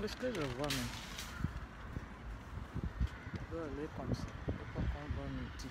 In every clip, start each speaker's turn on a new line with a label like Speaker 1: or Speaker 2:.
Speaker 1: Est-ce que je vois même? Je peux aller comme ça. Je peux pas prendre un outil.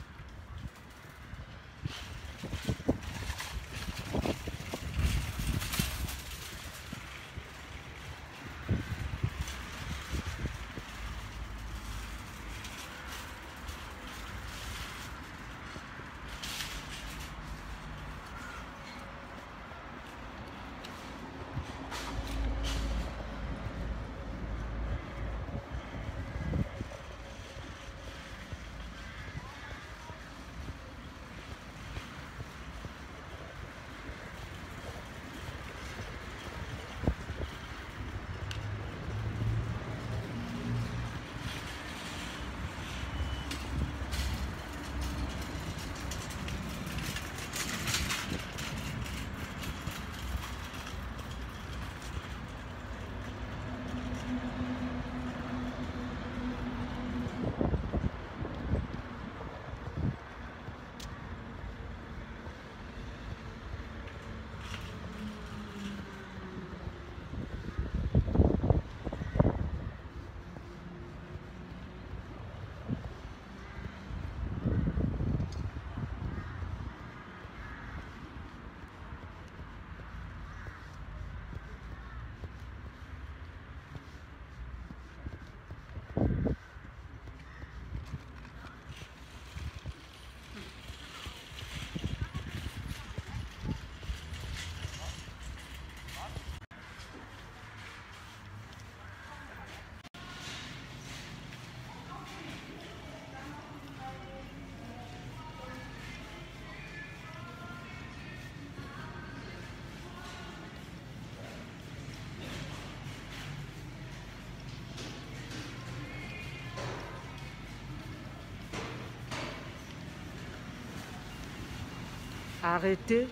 Speaker 1: Arrêtez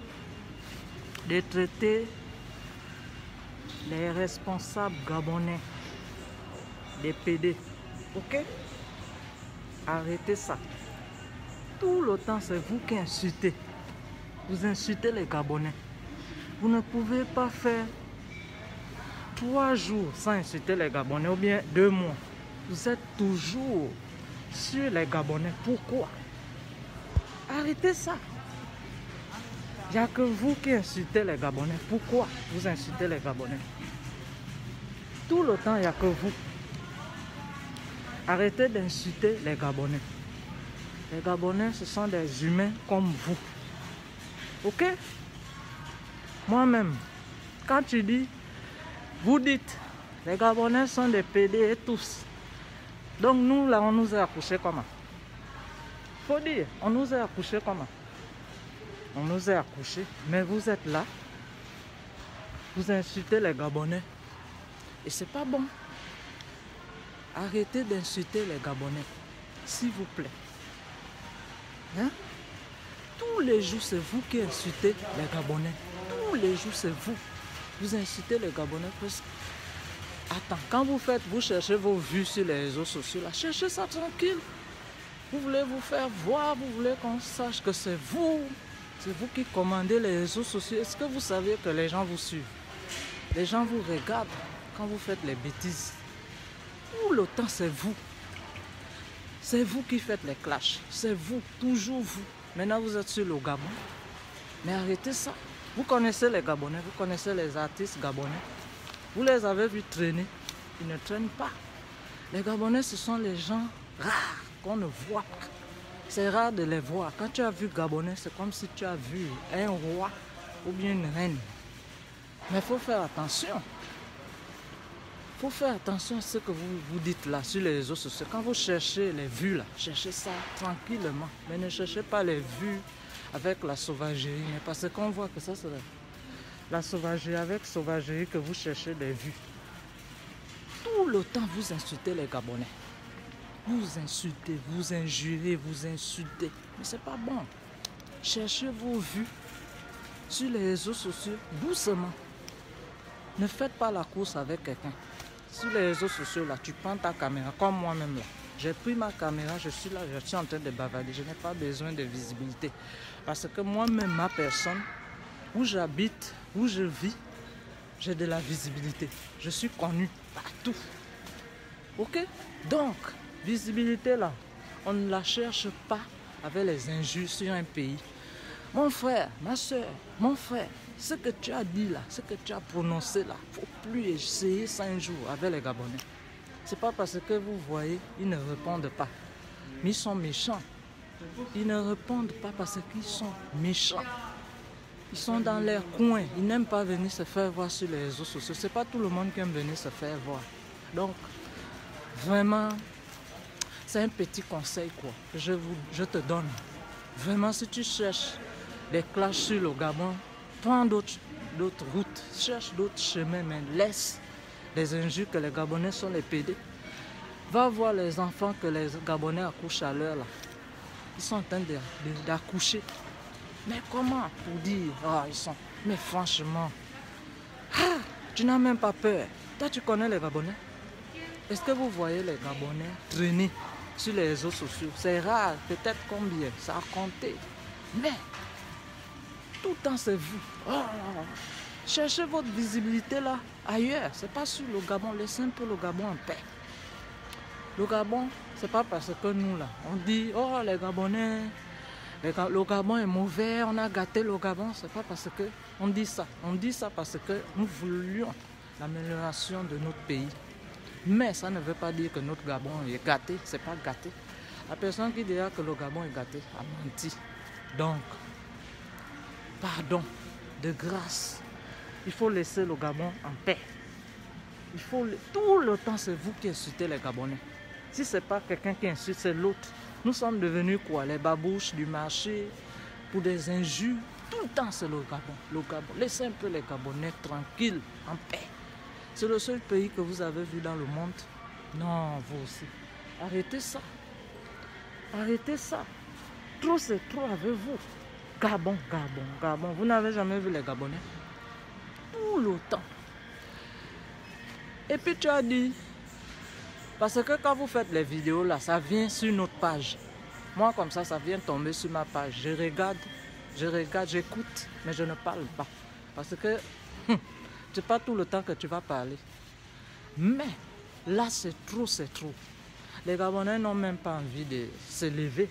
Speaker 1: de traiter les responsables gabonais des PD. Ok? Arrêtez ça. Tout le temps, c'est vous qui insultez. Vous insultez les Gabonais. Vous ne pouvez pas faire 3 jours sans insulter les Gabonais ou bien 2 mois. Vous êtes toujours sur les Gabonais. Pourquoi? Arrêtez ça. Il n'y a que vous qui insultez les Gabonais. Pourquoi vous insultez les Gabonais? Tout le temps, il n'y a que vous. Arrêtez d'insulter les Gabonais. Les Gabonais, ce sont des humains comme vous. Ok? Moi-même, quand tu dis, vous dites, les Gabonais sont des PD et tous. Donc nous, là, on nous a accouchés comment? Faut dire, on nous a accouchés comment? On nous a accouchés, mais vous êtes là, vous insultez les Gabonais. Et c'est pas bon. Arrêtez d'insulter les Gabonais, s'il vous plaît. Hein? Tous les jours, c'est vous qui insultez les Gabonais. Tous les jours, c'est vous. Vous incitez les Gabonais presque. Attends, quand vous cherchez vos vues sur les réseaux sociaux, là, cherchez ça tranquille. Vous voulez vous faire voir, vous voulez qu'on sache que c'est vous. C'est vous qui commandez les réseaux sociaux. Est-ce que vous savez que les gens vous suivent? Les gens vous regardent quand vous faites les bêtises. Tout le temps, c'est vous. C'est vous qui faites les clashs. C'est vous, toujours vous. Maintenant, vous êtes sur le Gabon. Mais arrêtez ça. Vous connaissez les Gabonais, vous connaissez les artistes gabonais. Vous les avez vus traîner. Ils ne traînent pas. Les Gabonais, ce sont les gens rares qu'on ne voit pas. C'est rare de les voir. Quand tu as vu Gabonais, c'est comme si tu as vu un roi ou bien une reine. Mais il faut faire attention. Il faut faire attention à ce que vous dites là sur les réseaux sociaux. Quand vous cherchez les vues là, cherchez ça tranquillement. Mais ne cherchez pas les vues avec la sauvagerie. Mais parce qu'on voit que ça c'est la sauvagerie, avec sauvagerie que vous cherchez des vues. Tout le temps vous insultez les Gabonais. Vous insultez, vous injurez, vous insultez. Mais c'est pas bon. Cherchez vos vues sur les réseaux sociaux doucement. Ne faites pas la course avec quelqu'un. Sur les réseaux sociaux, là, tu prends ta caméra, comme moi-même là. J'ai pris ma caméra, je suis là, je suis en train de bavarder. Je n'ai pas besoin de visibilité. Parce que moi-même, ma personne, où j'habite, où je vis, j'ai de la visibilité. Je suis connu partout. tout. Ok? Donc, visibilité là, on ne la cherche pas avec les injures sur un pays. Mon frère, ma soeur, mon frère, ce que tu as dit là, ce que tu as prononcé là, il ne faut plus essayer ça un jour avec les Gabonais. C'est pas parce que vous voyez, ils ne répondent pas. Mais ils sont méchants. Ils ne répondent pas parce qu'ils sont méchants. Ils sont dans leur coin. Ils n'aiment pas venir se faire voir sur les réseaux sociaux. Ce n'est pas tout le monde qui aime venir se faire voir. Donc, vraiment, c'est un petit conseil quoi, que je te donne. Vraiment, si tu cherches des clashs sur le Gabon, prends d'autres routes, cherche d'autres chemins, mais laisse les injures que les Gabonais sont les PD. Va voir les enfants que les Gabonais accouchent à l'heure là. Ils sont en train d'accoucher. Mais comment pour dire, ils sont... Mais franchement, tu n'as même pas peur. Toi, tu connais les Gabonais. Est-ce que vous voyez les Gabonais traîner sur les réseaux sociaux? C'est rare, peut-être combien, ça a compté. Mais, tout le temps c'est vous. Cherchez votre visibilité là, ailleurs. C'est pas sur le Gabon, laissez un peu le Gabon en paix. Le Gabon, c'est pas parce que nous là, on dit, les Gabonais, le Gabon est mauvais, on a gâté le Gabon. C'est pas parce que on dit ça. On dit ça parce que nous voulions l'amélioration de notre pays. Mais ça ne veut pas dire que notre Gabon est gâté. C'est pas gâté. La personne qui dira que le Gabon est gâté a menti. Donc, pardon, de grâce, il faut laisser le Gabon en paix. Tout le temps, c'est vous qui insultez les Gabonais. Si ce n'est pas quelqu'un qui insulte, c'est l'autre. Nous sommes devenus quoi? Les babouches du marché pour des injures. Tout le temps, c'est le Gabon. Laissez un peu les Gabonais tranquilles, en paix. C'est le seul pays que vous avez vu dans le monde. Non, vous aussi. Arrêtez ça. Arrêtez ça. Trop, c'est trop avec vous. Gabon. Vous n'avez jamais vu les Gabonais? Tout le temps. Et puis tu as dit, parce que quand vous faites les vidéos là, ça vient sur notre page. Moi comme ça vient tomber sur ma page. Je regarde, j'écoute, mais je ne parle pas. Parce que c'est pas tout le temps que tu vas parler. Mais là c'est trop. Les Gabonais n'ont même pas envie de se lever.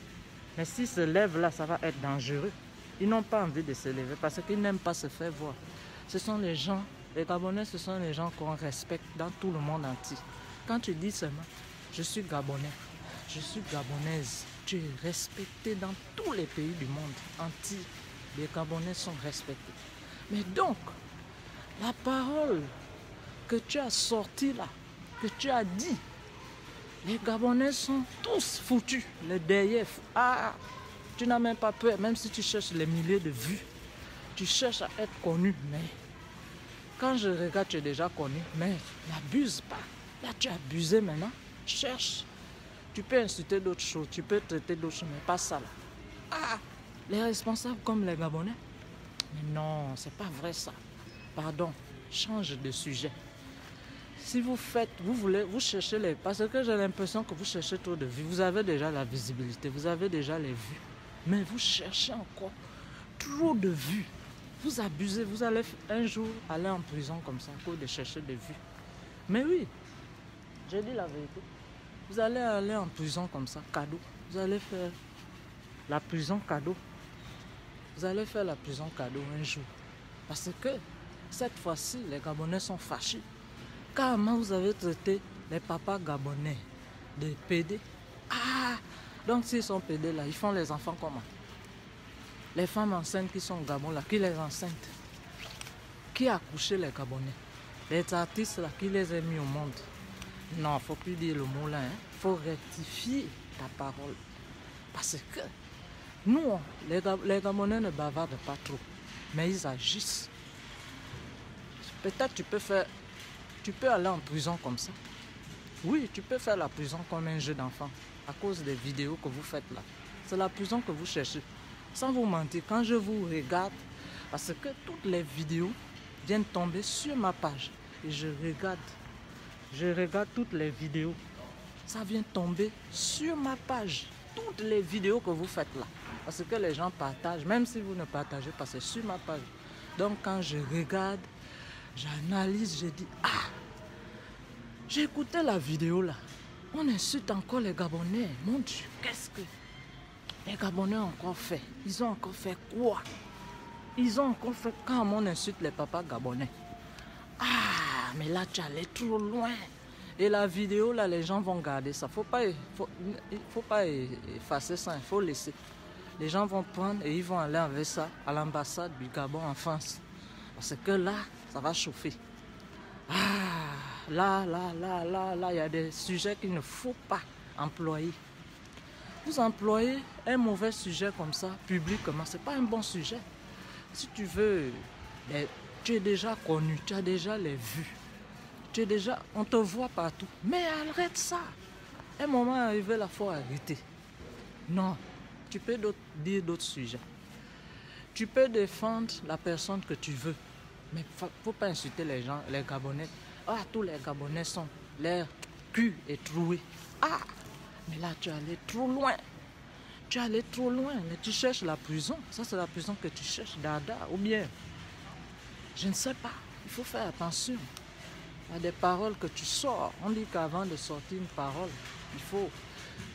Speaker 1: Mais s'ils se lèvent là, ça va être dangereux. Ils n'ont pas envie de se lever parce qu'ils n'aiment pas se faire voir. Ce sont les gens, les Gabonais, ce sont les gens qu'on respecte dans tout le monde entier. Quand tu dis seulement, je suis Gabonais, je suis Gabonaise, tu es respecté dans tous les pays du monde entier. Les Gabonais sont respectés. Mais donc, la parole que tu as sortie là, que tu as dit, les Gabonais sont tous foutus, les derrière. Tu n'as même pas peur, même si tu cherches les milliers de vues. Tu cherches à être connu, mais quand je regarde, tu es déjà connu, mais n'abuse pas. Là, tu as abusé maintenant. Cherche. Tu peux insulter d'autres choses, tu peux traiter d'autres choses, mais pas ça là. Les responsables comme les Gabonais. Mais non, c'est pas vrai ça. Pardon, change de sujet. Si vous faites, vous cherchez les... Parce que j'ai l'impression que vous cherchez trop de vues. Vous avez déjà la visibilité, vous avez déjà les vues. Mais vous cherchez encore trop de vues. Vous abusez, vous allez un jour aller en prison comme ça, à cause de chercher des vues. Mais oui, j'ai dit la vérité. Vous allez aller en prison comme ça, cadeau. Vous allez faire la prison cadeau. Vous allez faire la prison cadeau un jour. Parce que cette fois-ci, les Gabonais sont fâchés. Comment vous avez traité les papas gabonais de PD? Donc s'ils sont PD là, ils font les enfants comment? Les femmes enceintes qui sont au Gabon là, qui les enceintent? Qui a accouché les Gabonais? Les artistes là, qui les a mis au monde? Non, il ne faut plus dire le mot là. Il faut rectifier ta parole. Parce que nous, les Gabonais ne bavardent pas trop. Mais ils agissent. Peut-être tu peux aller en prison comme ça. Oui, tu peux faire la prison comme un jeu d'enfant. À cause des vidéos que vous faites là. C'est la prison que vous cherchez. Sans vous mentir, quand je vous regarde, parce que toutes les vidéos viennent tomber sur ma page. Et je regarde toutes les vidéos. Ça vient tomber sur ma page. Toutes les vidéos que vous faites là. Parce que les gens partagent, même si vous ne partagez pas, c'est sur ma page. Donc quand je regarde, j'analyse, je dis, J'ai écouté la vidéo là. On insulte encore les Gabonais. Mon Dieu, qu'est-ce que les Gabonais ont encore fait? Ils ont encore fait quoi? Ils ont encore fait quand on insulte les papas gabonais. Ah, mais là, tu allais trop loin. Et la vidéo, là, les gens vont garder ça. Il faut pas effacer ça, il faut laisser. Les gens vont prendre et ils vont aller avec ça à l'ambassade du Gabon en France. Parce que là, ça va chauffer. Ah, là, il y a des sujets qu'il ne faut pas employer. Vous employez un mauvais sujet comme ça, publiquement, ce n'est pas un bon sujet. Si tu veux, tu es déjà connu, tu as déjà les vues. On te voit partout. Mais arrête ça. Un moment arrivé, il faut arrêter. Non, tu peux dire d'autres sujets. Tu peux défendre la personne que tu veux. Mais il ne faut pas insulter les gens, les Gabonais. Ah, tous les Gabonais sont, leur cul est troué. Ah, mais là, tu es allé trop loin. Tu es allé trop loin. Mais tu cherches la prison. Ça, c'est la prison que tu cherches, Dada. Ou bien, je ne sais pas. Il faut faire attention. Il y a des paroles que tu sors. On dit qu'avant de sortir une parole, il faut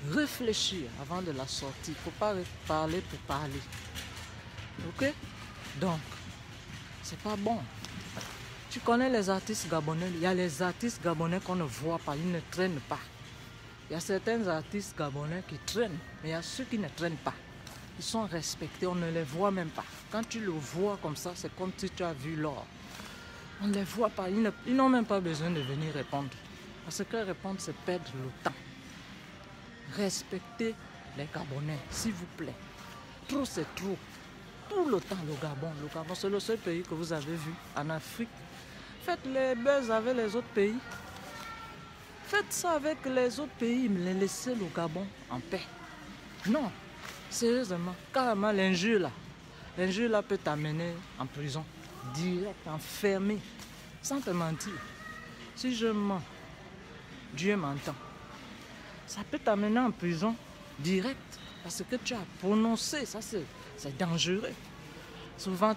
Speaker 1: réfléchir avant de la sortir. Il ne faut pas parler pour parler. Ok? Donc, c'est pas bon. Tu connais les artistes gabonais. Il y a les artistes gabonais qu'on ne voit pas. Ils ne traînent pas. Il y a certains artistes gabonais qui traînent. Mais il y a ceux qui ne traînent pas. Ils sont respectés. On ne les voit même pas. Quand tu le vois comme ça, c'est comme si tu as vu l'or. On ne les voit pas. Ils n'ont même pas besoin de venir répondre. Parce que répondre, c'est perdre le temps. Respectez les Gabonais, s'il vous plaît. Trop, c'est trop. Tout le temps, le Gabon, c'est le seul pays que vous avez vu en Afrique. Faites les buzz avec les autres pays. Faites ça avec les autres pays, mais laissez le Gabon en paix. Non, sérieusement, carrément l'injure là peut t'amener en prison. Direct, enfermé, sans te mentir. Si je mens, Dieu m'entend. Ça peut t'amener en prison direct parce que tu as prononcé, ça c'est dangereux. Souvent,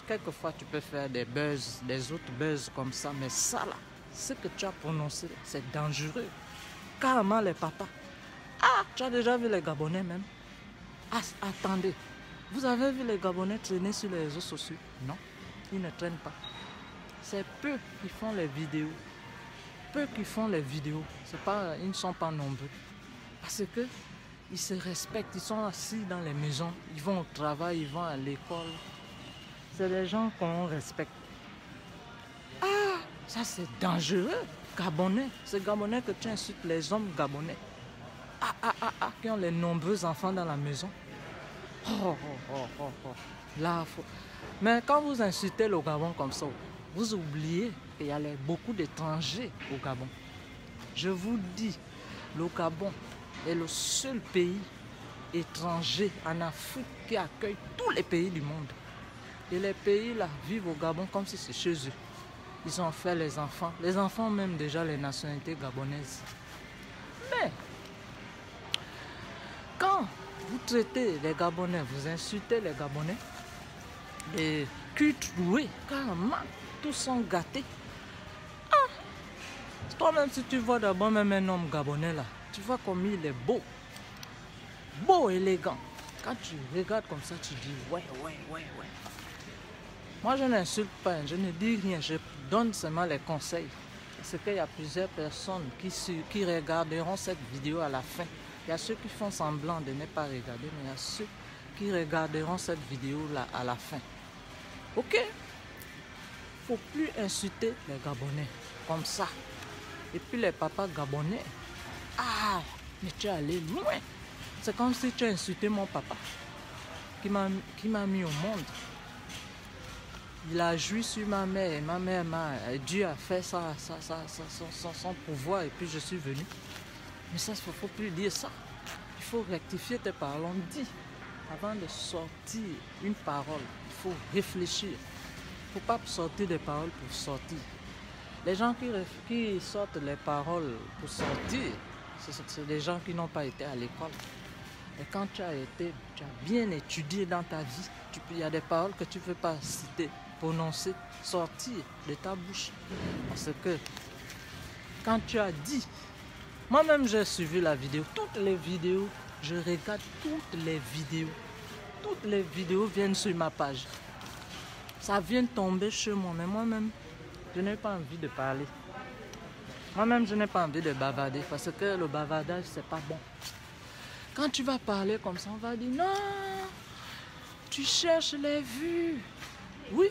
Speaker 1: quelquefois, tu peux faire des buzz, des autres buzz comme ça, mais ça là, ce que tu as prononcé, c'est dangereux. Carrément les papas. Ah, tu as déjà vu les Gabonais même? Ah, attendez, vous avez vu les Gabonais traîner sur les réseaux sociaux? Non. Ils ne traînent pas. C'est peu qui font les vidéos. Peu qui font les vidéos. Ils ne sont pas nombreux. Parce que ils se respectent. Ils sont assis dans les maisons. Ils vont au travail, ils vont à l'école. C'est des gens qu'on respecte. Ah, ça c'est dangereux. Gabonais. C'est Gabonais que tu insultes les hommes gabonais. Qui ont les nombreux enfants dans la maison. Oh. Là, faut... Mais quand vous insultez le Gabon comme ça, vous oubliez qu'il y a beaucoup d'étrangers au Gabon. Je vous dis, le Gabon est le seul pays étranger en Afrique qui accueille tous les pays du monde. Et les pays là vivent au Gabon comme si c'est chez eux. Ils ont fait les enfants. Les enfants ont même déjà les nationalités gabonaises. Mais, quand vous traitez les Gabonais, vous insultez les Gabonais, et cul troué, carrément, tous sont gâtés. Ah, toi-même, si tu vois d'abord même un homme gabonais là, tu vois comme il est beau. Beau, élégant. Quand tu regardes comme ça, tu dis ouais. Moi, je n'insulte pas, je ne dis rien, je donne seulement les conseils. Parce qu'il y a plusieurs personnes qui regarderont cette vidéo à la fin. Il y a ceux qui font semblant de ne pas regarder, mais il y a ceux qui regarderont cette vidéo là à la fin. Ok? Il ne faut plus insulter les Gabonais comme ça. Et puis les papas gabonais. Ah, mais tu es allé loin. C'est comme si tu as insulté mon papa qui m'a mis au monde. Il a joui sur ma mère et ma mère Dieu a fait son pouvoir et puis je suis venu. Mais ça, il ne faut plus dire ça. Il faut rectifier tes paroles. On dit, avant de sortir une parole, il faut réfléchir. Il ne faut pas sortir des paroles pour sortir. Les gens qui sortent les paroles pour sortir, c'est des gens qui n'ont pas été à l'école. Et quand tu as bien étudié dans ta vie, il y a des paroles que tu ne peux pas citer, prononcer, sortir de ta bouche. Parce que quand tu as dit. Moi-même, j'ai suivi la vidéo. Toutes les vidéos, je regarde toutes les vidéos. Toutes les vidéos viennent sur ma page. Ça vient tomber chez moi, mais moi-même, je n'ai pas envie de parler. Moi-même, je n'ai pas envie de bavarder parce que le bavardage, c'est pas bon. Quand tu vas parler comme ça, on va dire non, tu cherches les vues. Oui,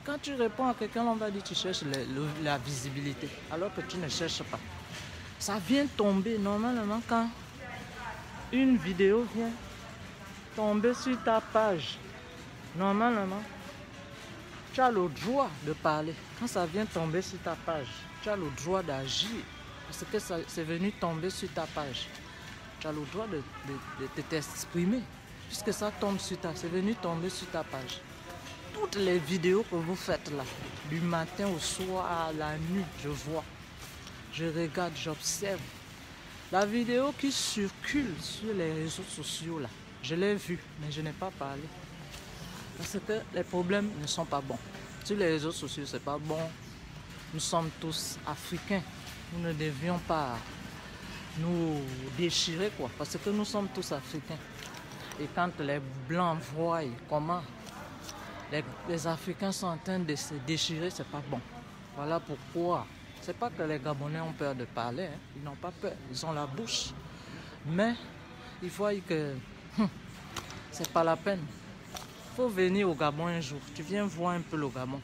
Speaker 1: quand tu réponds à quelqu'un, on va dire tu cherches la visibilité, alors que tu ne cherches pas. Ça vient tomber normalement quand une vidéo vient tomber sur ta page. Normalement, tu as le droit de parler. Quand ça vient tomber sur ta page, tu as le droit d'agir. Parce que c'est venu tomber sur ta page. Tu as le droit de t'exprimer. Puisque ça tombe sur c'est venu tomber sur ta page. Toutes les vidéos que vous faites là, du matin au soir, à la nuit, je vois. Je regarde, j'observe. La vidéo qui circule sur les réseaux sociaux là, je l'ai vue, mais je n'ai pas parlé. Parce que les problèmes ne sont pas bons. Sur les réseaux sociaux, c'est pas bon. Nous sommes tous africains. Nous ne devions pas nous déchirer, quoi. Parce que nous sommes tous africains. Et quand les Blancs voient comment les Africains sont en train de se déchirer, c'est pas bon. Voilà pourquoi. C'est pas que les Gabonais ont peur de parler. Hein. Ils n'ont pas peur. Ils ont la bouche. Mais ils voient que c'est pas la peine. Il faut venir au Gabon un jour. Tu viens voir un peu le Gabon.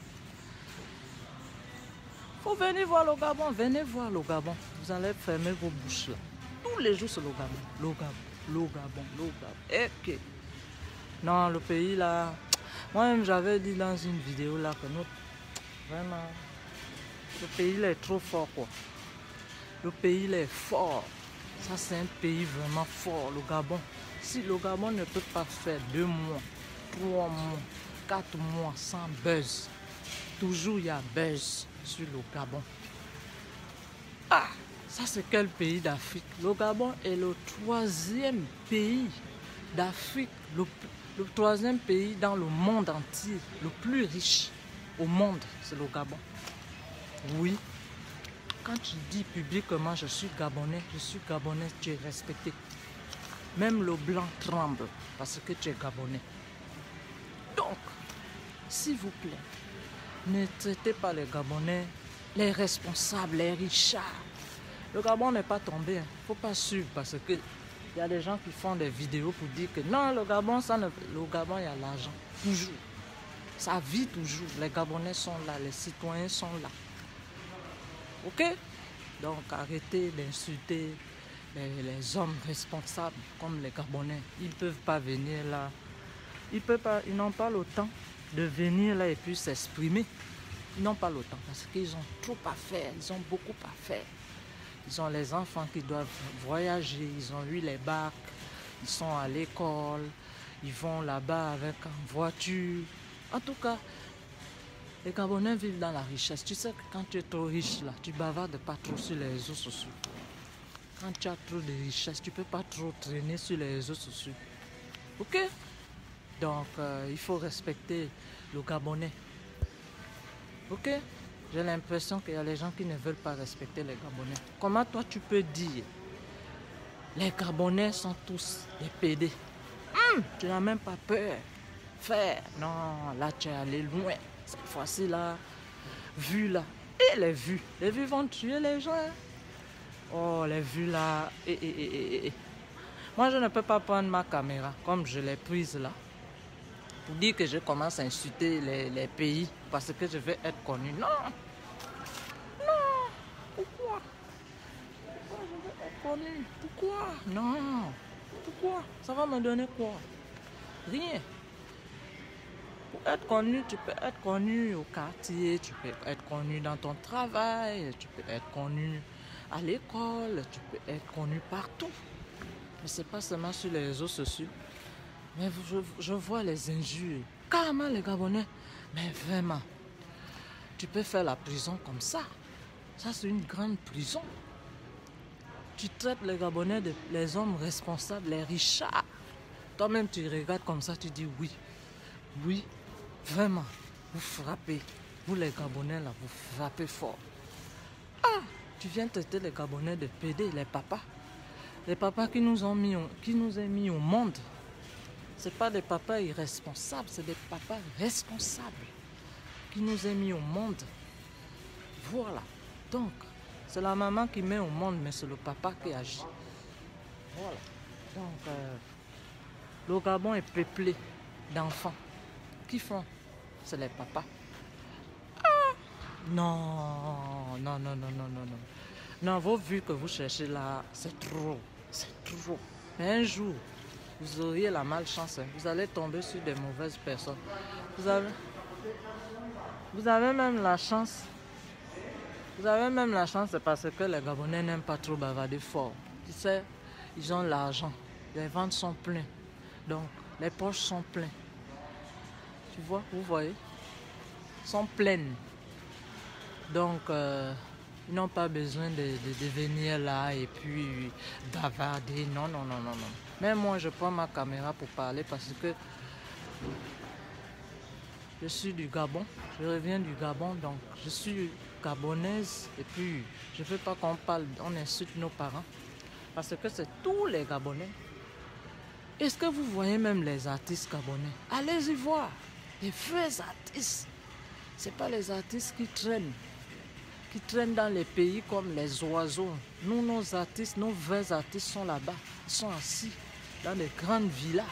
Speaker 1: Il faut venir voir le Gabon. Venez voir le Gabon. Vous allez fermer vos bouches là. Tous les jours, c'est le Gabon. Le Gabon, le Gabon, le Gabon. Et que... Non, le pays là... Moi-même, j'avais dit dans une vidéo là que nous... Vraiment... Le pays là est trop fort, quoi. Le pays là est fort. Ça, c'est un pays vraiment fort, le Gabon. Si le Gabon ne peut pas faire 2 mois, 3 mois, 4 mois sans buzz, toujours il y a buzz sur le Gabon. Ah, ça c'est quel pays d'Afrique? Le Gabon est le 3e pays d'Afrique, le 3e pays dans le monde entier, le plus riche au monde, c'est le Gabon. Oui, quand tu dis publiquement je suis Gabonais, tu es respecté. Même le blanc tremble parce que tu es Gabonais. Donc, s'il vous plaît, ne traitez pas les Gabonais, les responsables, les richards. Le Gabon n'est pas tombé, il ne faut pas suivre parce que il y a des gens qui font des vidéos pour dire que non, le Gabon, le Gabon, il y a l'argent. Toujours. Ça vit toujours. Les Gabonais sont là, les citoyens sont là. Ok? Donc arrêtez d'insulter les hommes responsables comme les Gabonais. Ils ne peuvent pas venir là. Ils n'ont pas le temps de venir là et puis s'exprimer. Ils n'ont pas le temps parce qu'ils ont trop à faire. Ils ont beaucoup à faire. Ils ont les enfants qui doivent voyager. Ils ont eu les bacs. Ils sont à l'école. Ils vont là-bas avec une voiture. En tout cas, les Gabonais vivent dans la richesse. Tu sais que quand tu es trop riche, là, tu bavardes pas trop sur les réseaux sociaux. Quand tu as trop de richesse, tu ne peux pas trop traîner sur les réseaux sociaux. Ok? Donc, il faut respecter le Gabonais. Ok? J'ai l'impression qu'il y a des gens qui ne veulent pas respecter les Gabonais. Comment toi, tu peux dire les Gabonais sont tous des PD? Tu n'as même pas peur. Faire. Non, là, tu es allé loin. Cette fois-ci là, vues là, et les vues vont tuer les gens. Hein. Oh, les vues là, Moi, je ne peux pas prendre ma caméra comme je l'ai prise là, pour dire que je commence à insulter les pays parce que je vais être connu. Non, non, pourquoi je veux être connu? Pourquoi? Non, pourquoi? Ça va me donner quoi? Rien. Pour être connu, tu peux être connu au quartier, tu peux être connu dans ton travail, tu peux être connu à l'école, tu peux être connu partout. Mais ce n'est pas seulement sur les réseaux sociaux. Mais je vois les injures. Carrément les Gabonais. Mais vraiment, tu peux faire la prison comme ça. Ça, c'est une grande prison. Tu traites les Gabonais, les hommes responsables, les richards. Toi-même, tu regardes comme ça, tu dis oui. Oui. Vraiment, vous frappez. Vous les Gabonais là, vous frappez fort. Ah, Tu viens traiter les Gabonais de PD, les papas. Les papas qui nous ont mis au monde. Ce pas des papas irresponsables, c'est des papas responsables qui nous ont mis au monde. Voilà. Donc, c'est la maman qui met au monde, mais c'est le papa qui agit. Voilà. Donc, le Gabon est peuplé d'enfants. Qui font? C'est les papas. Non, non, non, non, non, non, non. Non, vos vues que vous cherchez là, c'est trop. C'est trop. Mais un jour, vous auriez la malchance. Vous allez tomber sur des mauvaises personnes. Vous avez même la chance. Vous avez même la chance, c'est parce que les Gabonais n'aiment pas trop bavarder fort. Tu sais, ils ont l'argent. Les ventes sont pleines. Donc, les poches sont pleines. Tu vois, vous voyez? Sont pleines. Donc, ils n'ont pas besoin de venir là et puis bavarder. Non, non, non, non, non. Même moi, je prends ma caméra pour parler parce que je suis du Gabon. Je reviens du Gabon, donc je suis gabonaise. Et puis, je ne veux pas qu'on parle, on insulte nos parents. Parce que c'est tous les Gabonais. Est-ce que vous voyez même les artistes gabonais? Allez-y voir. Les vrais artistes. Ce n'est pas les artistes qui traînent dans les pays comme les oiseaux. Nous, nos artistes, nos vrais artistes sont là-bas. Ils sont assis dans des grandes villas.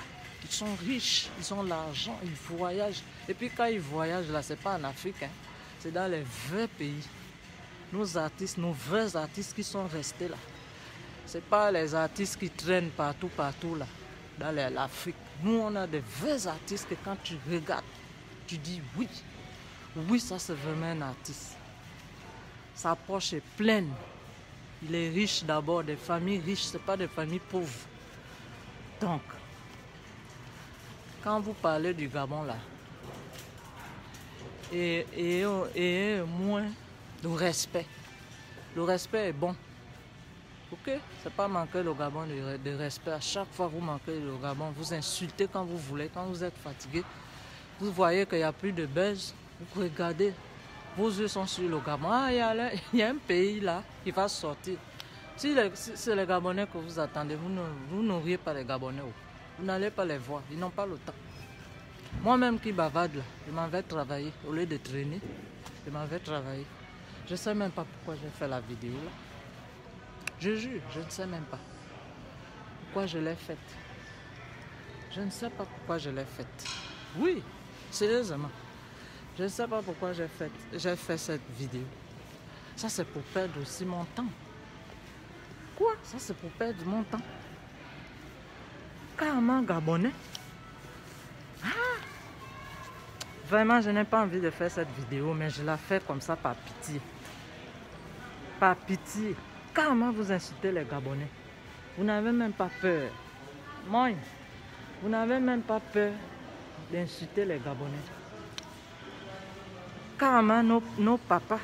Speaker 1: Ils sont riches, ils ont l'argent, ils voyagent. Et puis quand ils voyagent là, c'est pas en Afrique, hein. C'est dans les vrais pays. Nos artistes, nos vrais artistes qui sont restés là. C'est pas les artistes qui traînent partout là, dans l'Afrique. Nous, on a des vrais artistes que quand tu regardes, tu dis oui. Oui, ça c'est vraiment un artiste. Sa poche est pleine. Il est riche d'abord, des familles riches, ce pas des familles pauvres. Donc, quand vous parlez du Gabon là, et moins de respect. Le respect est bon. Ok? C'est pas manquer le Gabon de respect. À chaque fois que vous manquez le Gabon, vous insultez quand vous voulez, quand vous êtes fatigué. Vous voyez qu'il n'y a plus de buzz. Vous regardez, vos yeux sont sur le Gabon. Ah, il y a un pays là qui va sortir. Si c'est les Gabonais que vous attendez, vous n'auriez pas les Gabonais. Vous n'allez pas les voir. Ils n'ont pas le temps. Moi-même qui bavarde là, je m'en vais travailler. Au lieu de traîner, je m'en vais travailler. Je ne sais même pas pourquoi j'ai fait la vidéo là. Je jure, je ne sais même pas pourquoi je l'ai faite. Je ne sais pas pourquoi je l'ai faite. Oui, sérieusement. Je ne sais pas pourquoi j'ai fait cette vidéo. Ça, c'est pour perdre aussi mon temps. Quoi? Ça, c'est pour perdre mon temps. Carrément Gabonais. Ah! Vraiment, je n'ai pas envie de faire cette vidéo, mais je la fais comme ça par pitié. Par pitié. Carrément, vous insultez les Gabonais. Vous n'avez même pas peur. Moi, vous n'avez même pas peur d'insulter les Gabonais. Carrément, nos papas.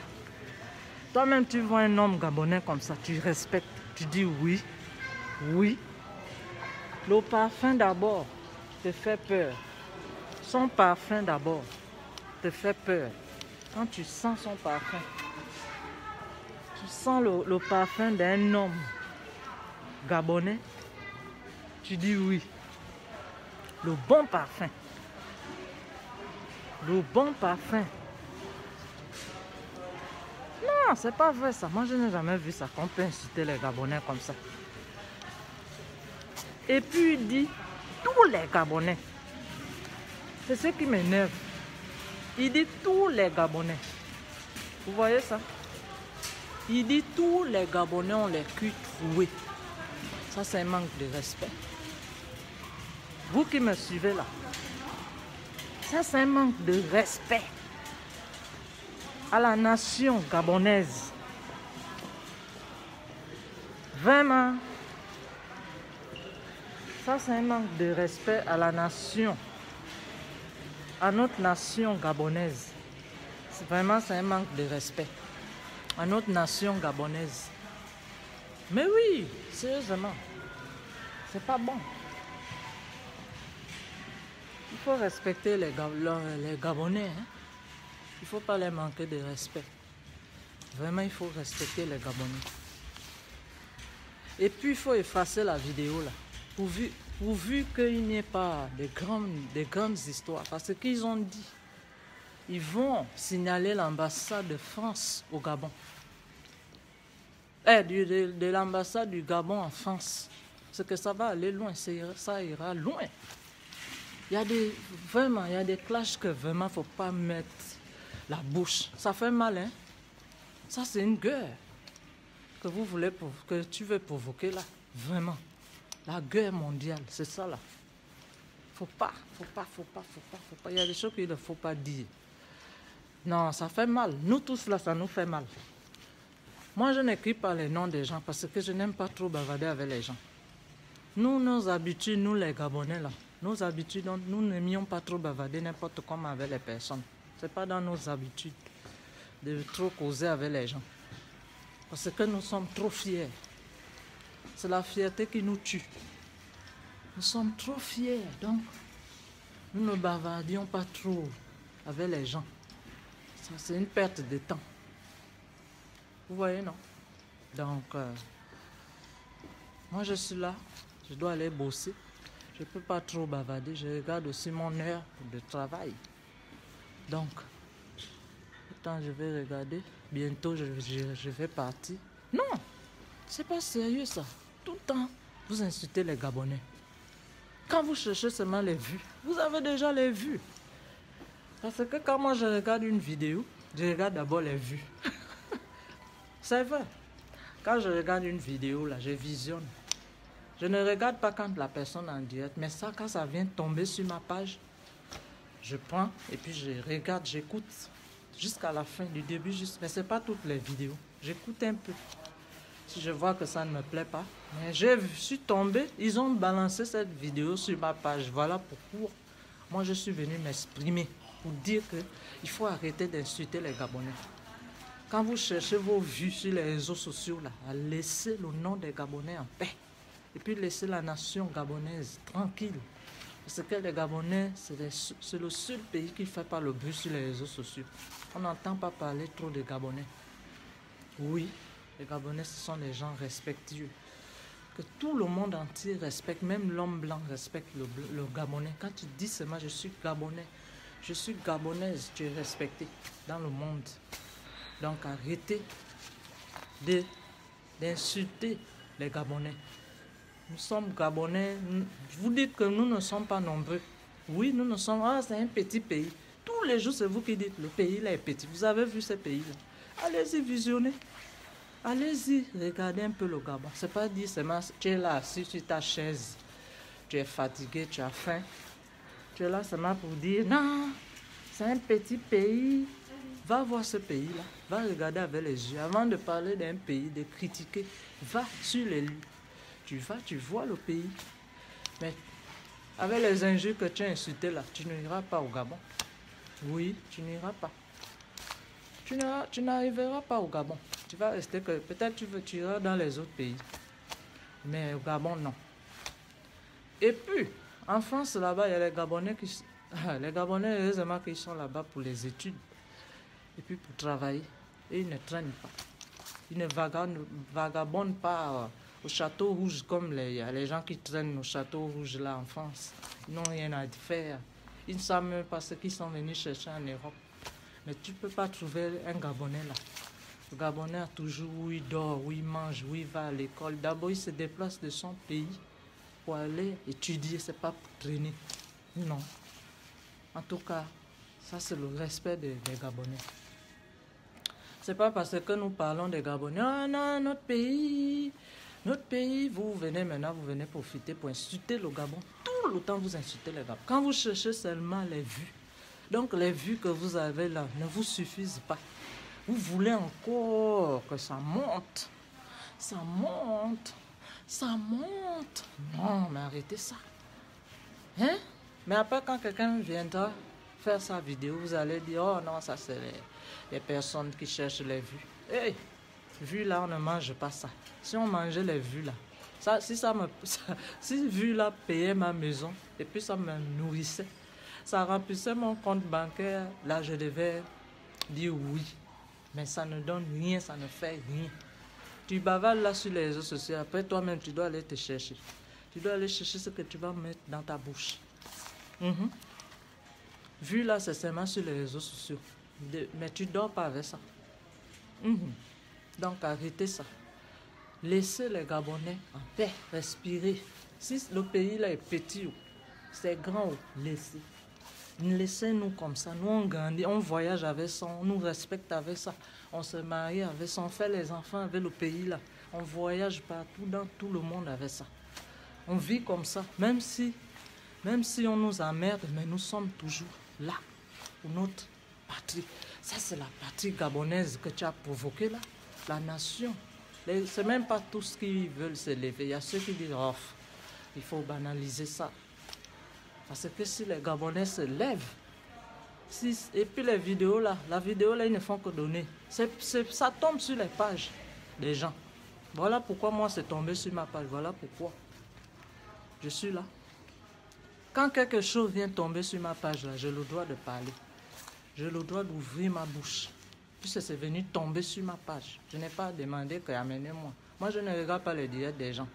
Speaker 1: Toi-même, tu vois un homme gabonais comme ça, tu respectes. Tu dis oui, oui. Le parfum d'abord te fait peur. Son parfum d'abord te fait peur. Quand tu sens son parfum, tu sens le parfum d'un homme gabonais, tu dis oui. Le bon parfum. Le bon parfum. Non, c'est pas vrai ça. Moi, je n'ai jamais vu ça, qu'on peut insulter les Gabonais comme ça. Et puis, il dit, tous les Gabonais. C'est ce qui m'énerve. Il dit tous les Gabonais. Vous voyez ça? Il dit tous les Gabonais ont les culs troués. Ça, c'est un manque de respect. Vous qui me suivez là, ça, c'est un manque de respect à la nation gabonaise. Vraiment, ça, c'est un manque de respect à la nation, à notre nation gabonaise. Vraiment, c'est un manque de respect à notre nation gabonaise. Mais oui, sérieusement, c'est pas bon. Il faut respecter les Gabonais. Hein? Il ne faut pas les manquer de respect. Vraiment, il faut respecter les Gabonais. Et puis, il faut effacer la vidéo là. Pourvu qu'il n'y ait pas de grandes histoires. Parce qu'ils ont dit, ils vont signaler l'ambassade de France au Gabon. De l'ambassade du Gabon en France. Parce que ça va aller loin, ça ira loin. Il y a des clashs que vraiment il ne faut pas mettre la bouche. Ça fait mal, hein. Ça, c'est une guerre que tu veux provoquer là. Vraiment. La guerre mondiale, c'est ça là. Faut pas. Il y a des choses qu'il ne faut pas dire. Non, ça fait mal. Nous tous là, ça nous fait mal. Moi, je n'écris pas les noms des gens parce que je n'aime pas trop bavarder avec les gens. Nous, nos habitudes, nous les Gabonais là, nos habitudes, nous n'aimions pas trop bavarder n'importe comment avec les personnes. C'est pas dans nos habitudes de trop causer avec les gens. Parce que nous sommes trop fiers. C'est la fierté qui nous tue. Nous sommes trop fiers, donc nous ne bavardions pas trop avec les gens. Ça, c'est une perte de temps. Vous voyez, non? Donc, moi je suis là, je dois aller bosser. Je ne peux pas trop bavarder, je regarde aussi mon heure de travail. Donc, quand je vais regarder, bientôt je vais partir. Non, c'est pas sérieux ça. Tout le temps, vous insultez les Gabonais. Quand vous cherchez seulement les vues, vous avez déjà les vues. Parce que quand moi je regarde une vidéo, je regarde d'abord les vues. C'est vrai. Quand je regarde une vidéo, là, je visionne. Je ne regarde pas quand la personne est en direct, mais ça, quand ça vient tomber sur ma page, je prends et puis je regarde, j'écoute jusqu'à la fin, du début, mais ce n'est pas toutes les vidéos. J'écoute un peu. Si je vois que ça ne me plaît pas, mais je suis tombé, ils ont balancé cette vidéo sur ma page. Voilà pourquoi moi je suis venu m'exprimer pour dire qu'il faut arrêter d'insulter les Gabonais. Quand vous cherchez vos vues sur les réseaux sociaux, là, laissez le nom des Gabonais en paix. Et puis laissez la nation gabonaise tranquille. Parce que les Gabonais, c'est le seul pays qui ne fait pas le bruit sur les réseaux sociaux. On n'entend pas parler trop des Gabonais. Oui, les Gabonais, ce sont des gens respectueux. Que tout le monde entier respecte, même l'homme blanc respecte le Gabonais. Quand tu dis seulement je suis Gabonais, je suis Gabonaise, tu es respecté dans le monde. Donc arrêtez d'insulter les Gabonais. Nous sommes Gabonais. Vous dites que nous ne sommes pas nombreux. Oui, nous ne sommes... Ah, c'est un petit pays. Tous les jours, c'est vous qui dites le pays là est petit. Vous avez vu ce pays-là. Allez-y, visionnez. Allez-y, regardez un peu le Gabon. C'est pas dire seulement tu es là assis sur ta chaise. Tu es fatigué, tu as faim. Tu es là seulement pour dire non, c'est un petit pays. Va voir ce pays-là, va regarder avec les yeux. Avant de parler d'un pays, de critiquer, va sur les lieux. Tu vas, tu vois le pays. Mais avec les injures que tu as insultées là, tu n'iras pas au Gabon. Oui, tu n'iras pas. Tu n'arriveras pas au Gabon. Tu vas rester que... Peut-être tu iras dans les autres pays. Mais au Gabon, non. Et puis, en France, là-bas, il y a les Gabonais qui... Les Gabonais, heureusement qu'ils sont là-bas pour les études. Et puis pour travailler. Et ils ne traînent pas. Ils ne vagabondent pas au château rouge comme les gens qui traînent au château rouge là en France. Ils n'ont rien à faire. Ils ne savent même pas ce qu'ils sont venus chercher en Europe. Mais tu ne peux pas trouver un Gabonais là. Le Gabonais a toujours où il dort, où il mange, où il va à l'école. D'abord, il se déplace de son pays pour aller étudier. Ce n'est pas pour traîner. Non. En tout cas, ça c'est le respect des Gabonais. C'est pas parce que nous parlons des Gabonais, ah non, notre pays, vous venez maintenant, vous venez profiter pour insulter le Gabon. Tout le temps, vous insultez les Gabon. Quand vous cherchez seulement les vues, donc les vues que vous avez là ne vous suffisent pas. Vous voulez encore que ça monte, ça monte, ça monte. Non, mais arrêtez ça. Hein? Mais après, quand quelqu'un viendra faire sa vidéo, vous allez dire, oh non, ça c'est les personnes qui cherchent les vues. Hey, vues là, on ne mange pas ça. Si on mangeait les vues là, si vues là payait ma maison et puis ça me nourrissait, ça remplissait mon compte bancaire, là je devais dire oui. mais ça ne donne rien, ça ne fait rien. Tu bavardes là sur les réseaux sociaux, après toi-même tu dois aller te chercher. Tu dois aller chercher ce que tu vas mettre dans ta bouche. Vu là, c'est seulement sur les réseaux sociaux. Mais tu dors pas avec ça. Donc arrêtez ça. Laissez les Gabonais en paix, respirer. Si le pays là est petit, c'est grand, laissez. Laissez-nous comme ça. Nous on grandit, on voyage avec ça, on nous respecte avec ça. On se marie avec ça, on fait les enfants avec le pays là. On voyage partout dans tout le monde avec ça. On vit comme ça, même si on nous emmerde, mais nous sommes toujours là pour notre patrie. Ça, c'est la patrie gabonaise que tu as provoquée là, la nation. C'est même pas tous qui veulent se lever. Il y a ceux qui disent, oh, il faut banaliser ça. Parce que si les Gabonais se lèvent, et puis les vidéos là, ils ne font que donner. Ça tombe sur les pages des gens. Voilà pourquoi moi c'est tombé sur ma page. Voilà pourquoi je suis là. Quand quelque chose vient tomber sur ma page là, j'ai le droit de parler. J'ai le droit d'ouvrir ma bouche. Puisque c'est venu tomber sur ma page. Je n'ai pas demandé que amenez-moi. Moi je ne regarde pas les directs des gens.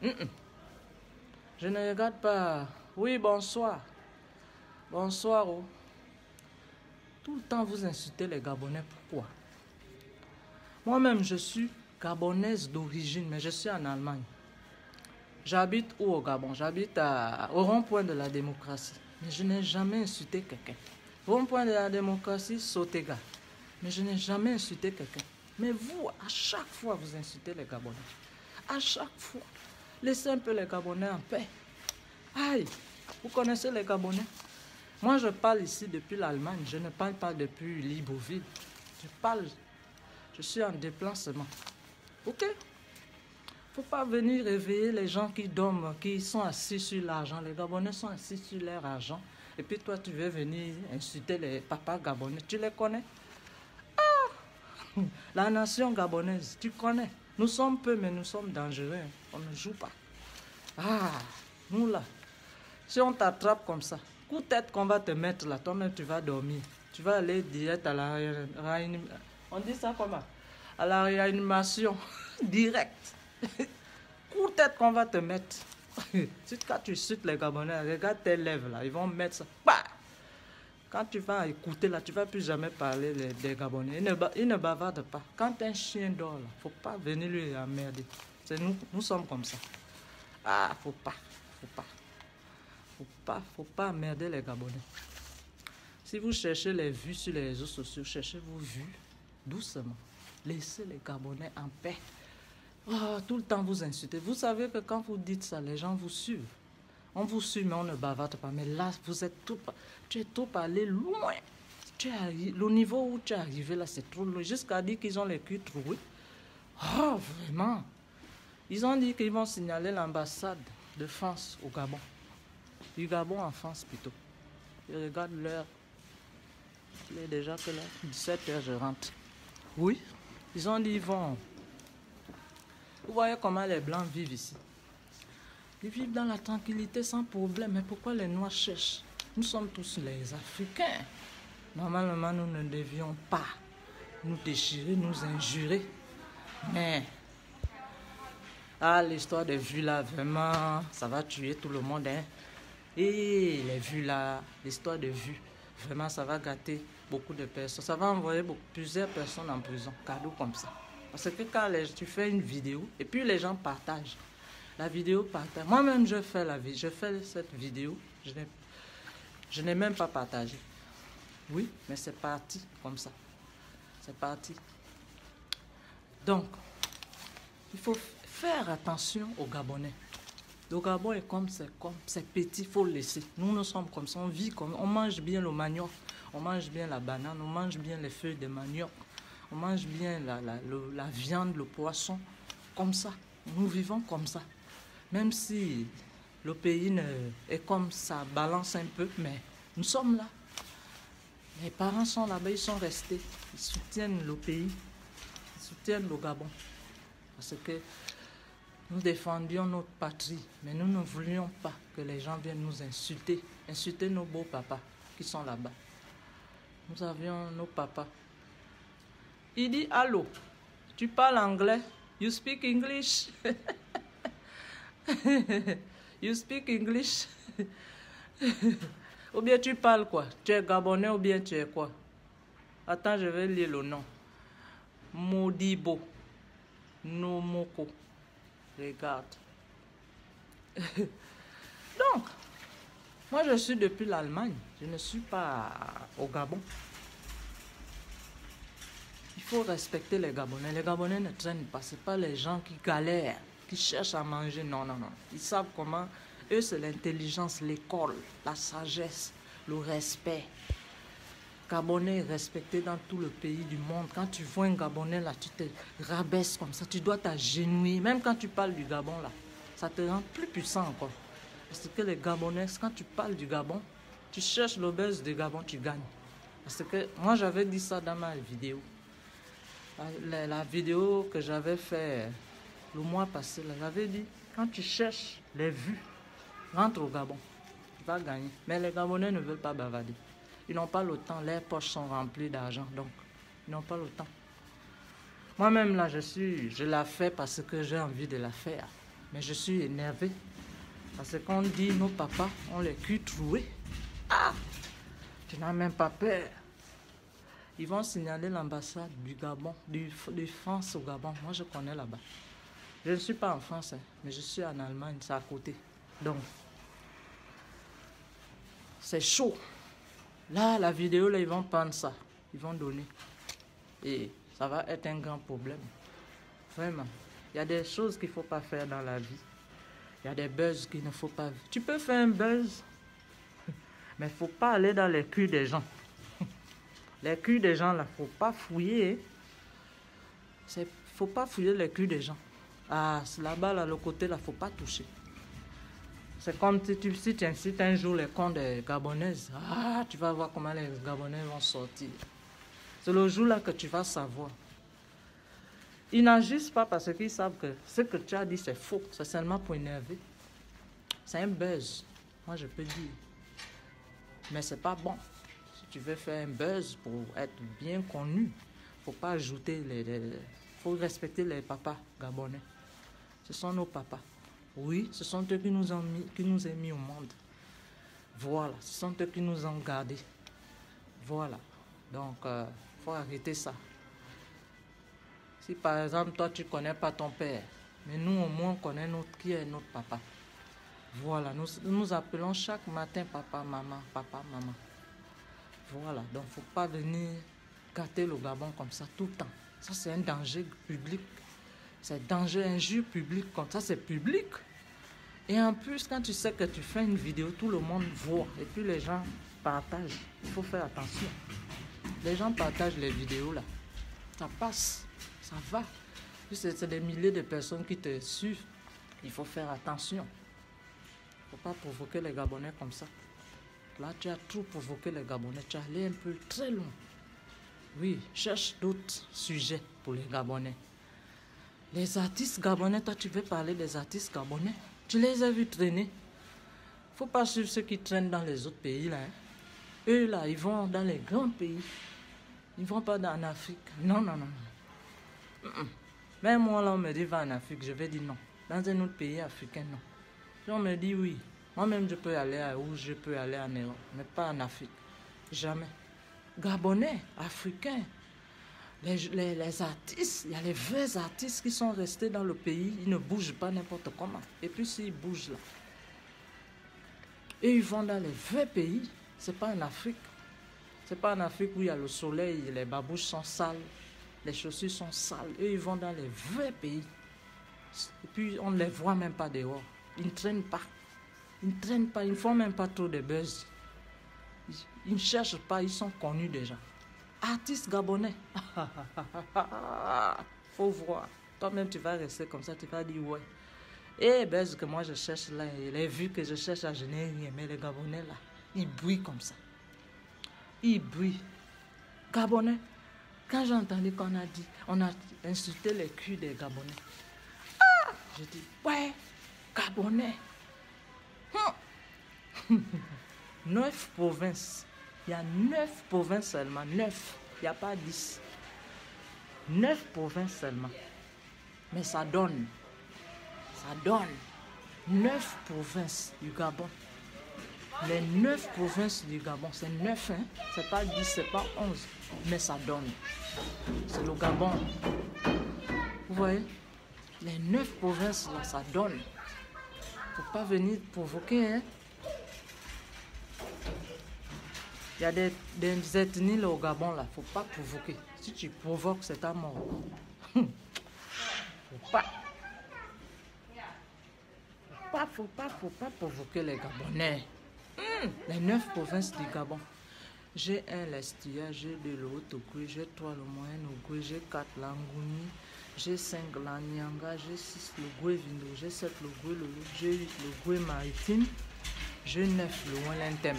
Speaker 1: Je ne regarde pas. Oui, bonsoir. Bonsoir. Oh. Tout le temps vous insultez les Gabonais. Pourquoi? Moi-même je suis gabonaise d'origine, mais je suis en Allemagne. J'habite où au Gabon? J'habite au rond-point de la démocratie. Mais je n'ai jamais insulté quelqu'un. Rond-point de la démocratie, Sotega. Mais je n'ai jamais insulté quelqu'un. Mais vous, à chaque fois, vous insultez les Gabonais. À chaque fois. Laissez un peu les Gabonais en paix. Aïe, vous connaissez les Gabonais? Moi, je parle ici depuis l'Allemagne. Je ne parle pas depuis Libreville. Je suis en déplacement. Ok? Faut pas venir réveiller les gens qui dorment, qui sont assis sur l'argent. Les Gabonais sont assis sur leur argent. Et puis toi, tu veux venir insulter les papas gabonais. Tu les connais? Ah! La nation gabonaise, tu connais. Nous sommes peu, mais nous sommes dangereux. On ne joue pas. Ah! Nous là, si on t'attrape comme ça, coup de tête qu'on va te mettre là, toi-même tu vas dormir. Tu vas aller direct à la réanimation. On dit ça comment? À la réanimation. Direct. Coup de tête qu'on va te mettre. Quand tu insultes les Gabonais, regarde tes lèvres là, ils vont mettre ça. Bah! Quand tu vas écouter là, tu ne vas plus jamais parler des Gabonais. Ils ne bavardent pas. Quand un chien dort là, il ne faut pas venir lui emmerder. Nous sommes comme ça. Ah, faut pas emmerder les Gabonais. Si vous cherchez les vues sur les réseaux sociaux, cherchez vos vues doucement. Laissez les Gabonais en paix. Oh, tout le temps vous insultez. Vous savez que quand vous dites ça, les gens vous suivent. On vous suit, mais on ne bavarde pas. Mais là, tu es trop allé loin. Le niveau où tu es arrivé là, c'est trop loin. Jusqu'à dire qu'ils ont les culs troués. Oh, vraiment. Ils ont dit qu'ils vont signaler l'ambassade de France au Gabon. Du Gabon en France plutôt. Je regarde l'heure. Il est déjà que là, 17h, je rentre. Oui, ils ont dit ils vont. Vous voyez comment les Blancs vivent ici. Ils vivent dans la tranquillité sans problème. Mais pourquoi les Noirs cherchent? Nous sommes tous les Africains. Normalement, nous ne devions pas nous déchirer, nous injurer. Mais, l'histoire des vues là, vraiment, ça va tuer tout le monde. Hein. Et les vues là, l'histoire des vues, vraiment, ça va gâter beaucoup de personnes. Ça va envoyer plusieurs personnes en prison, cadeau comme ça. Parce que quand tu fais une vidéo, et puis les gens partagent, la vidéo partage. Moi-même, je fais cette vidéo, je n'ai même pas partagé. Oui, mais c'est parti comme ça. C'est parti. Donc, il faut faire attention aux Gabonais. Le Gabon est comme c'est petit, il faut le laisser. Nous sommes comme ça, on vit comme on mange bien le manioc, on mange bien la banane, on mange bien les feuilles de manioc, on mange bien la viande, le poisson, comme ça. Nous vivons comme ça. Même si le pays est comme ça, balance un peu, mais nous sommes là. Mes parents sont là-bas, ils sont restés. Ils soutiennent le pays, ils soutiennent le Gabon. Parce que nous défendions notre patrie, mais nous ne voulions pas que les gens viennent nous insulter nos beaux papas qui sont là-bas. Nous avions nos papas Il dit allô, tu parles anglais? You speak English? You speak English? Ou bien tu parles quoi? Tu es gabonais ou bien tu es quoi? Attends, je vais lire le nom. Modibo Nomoko. Regarde. Donc, moi je suis depuis l'Allemagne. Je ne suis pas au Gabon. Il faut respecter les Gabonais. Les Gabonais ne traînent pas. Ce pas les gens qui galèrent, qui cherchent à manger. Non, non, non. Ils savent comment. Eux, c'est l'intelligence, l'école, la sagesse, le respect. Gabonais est respecté dans tout le pays du monde. Quand tu vois un Gabonais là, tu te rabaisses comme ça. Tu dois t'agenouiller. Même quand tu parles du Gabon là, ça te rend plus puissant encore. Parce que les Gabonais, quand tu parles du Gabon, tu cherches le buzz du Gabon, tu gagnes. Parce que moi, j'avais dit ça dans ma vidéo. La vidéo que j'avais fait le mois passé, j'avais dit, quand tu cherches les vues, rentre au Gabon, tu vas gagner. Mais les Gabonais ne veulent pas bavarder. Ils n'ont pas le temps, leurs poches sont remplies d'argent, donc ils n'ont pas le temps. Moi-même, là, je la fais parce que j'ai envie de la faire. Mais je suis énervé. Parce qu'on dit, nos papas ont les culs troués. Ah! Tu n'as même pas peur. Ils vont signaler l'ambassade du Gabon, de France au Gabon. Moi, je connais là-bas. Je ne suis pas en France, hein, mais je suis en Allemagne, c'est à côté. Donc, c'est chaud. Là, la vidéo, là, ils vont prendre ça. Ils vont donner. Et ça va être un grand problème. Vraiment. Il y a des choses qu'il ne faut pas faire dans la vie. Il y a des buzz qu'il ne faut pas... Tu peux faire un buzz, mais il ne faut pas aller dans les culs des gens. Les culs des gens, là, il ne faut pas fouiller. Il ne faut pas fouiller les culs des gens. Ah, là-bas, là, le côté, là, il ne faut pas toucher. C'est comme si tu incites un jour les cons des Gabonaises. Ah, tu vas voir comment les Gabonais vont sortir. C'est le jour-là que tu vas savoir. Ils n'agissent pas parce qu'ils savent que ce que tu as dit, c'est faux. C'est seulement pour énerver. C'est un buzz. Moi, je peux dire. Mais c'est pas bon. Si tu veux faire un buzz pour être bien connu, il ne faut pas ajouter il faut respecter les papas gabonais. Ce sont nos papas. Oui, ce sont eux qui nous ont mis au monde. Voilà, ce sont eux qui nous ont gardés. Voilà. Donc, faut arrêter ça. Si par exemple, toi, tu ne connais pas ton père, mais nous, au moins, on connaît qui est notre papa. Voilà, nous appelons chaque matin papa, maman, papa, maman. Voilà, donc il ne faut pas venir gâter le Gabon comme ça tout le temps. Ça, c'est un danger public. C'est un danger, injure public comme ça, c'est public. Et en plus, quand tu sais que tu fais une vidéo, tout le monde voit. Et puis les gens partagent. Il faut faire attention. Les gens partagent les vidéos là. Ça passe, ça va. C'est des milliers de personnes qui te suivent. Il faut faire attention. Il ne faut pas provoquer les Gabonais comme ça. Là, tu as trop provoqué les Gabonais. Tu es allé un peu très loin. Oui, cherche d'autres sujets pour les Gabonais. Les artistes gabonais, toi, tu veux parler des artistes gabonais? Tu les as vus traîner. Il ne faut pas suivre ceux qui traînent dans les autres pays, là. Hein. Eux, là, ils vont dans les grands pays. Ils ne vont pas en Afrique. Non, non, non. Même moi, là, on me dit, va en Afrique. Je vais dire non. Dans un autre pays africain, non. Si on me dit oui. Moi-même, je peux aller où je peux aller en Europe, mais pas en Afrique. Jamais. Gabonais, Africains, les artistes, il y a les vrais artistes qui sont restés dans le pays, ils ne bougent pas n'importe comment. Et puis s'ils bougent là, et ils vont dans les vrais pays, c'est pas en Afrique. C'est pas en Afrique où il y a le soleil, les babouches sont sales, les chaussures sont sales. Eux, ils vont dans les vrais pays. Et puis on ne les voit même pas dehors. Ils ne traînent pas. Ils ne traînent pas, ils ne font même pas trop de buzz. Ils ne cherchent pas, ils sont connus déjà. Artistes gabonais. Faut voir. Toi-même, tu vas rester comme ça, tu vas dire ouais. Et buzz que moi je cherche là, les vues que je cherche là, je n'ai rien. Mais les Gabonais là, ils bruient comme ça. Ils bruient. Gabonais. Quand j'ai entendu qu'on a dit, on a insulté les culs des Gabonais. Ah! Je dis, ouais, Gabonais. 9 provinces. Il y a 9 provinces seulement. 9. Il n'y a pas 10. 9 provinces seulement. Mais ça donne 9 provinces du Gabon. Les 9 provinces du Gabon, c'est 9, hein? C'est pas 10, c'est pas 11, mais ça donne. C'est le Gabon. Vous voyez? Les 9 provinces, là, ça donne. Faut pas venir provoquer, hein? Il y a des ethnies là, au Gabon, là, faut pas provoquer. Si tu provoques, c'est ta mort. Faut pas provoquer les Gabonais. Les 9 provinces du Gabon. J'ai 1 l'Estia, j'ai 2 le Haut-Ogooué, j'ai 3 le Moyen-Ogooué, j'ai 4 l'Angouni, j'ai 5 l'Anyanga, j'ai 6 le Goué-Vindo, j'ai 7 le Goué-Lolo, j'ai 8 le Goué-Maritime, j'ai 9 le Ouin-Lintem.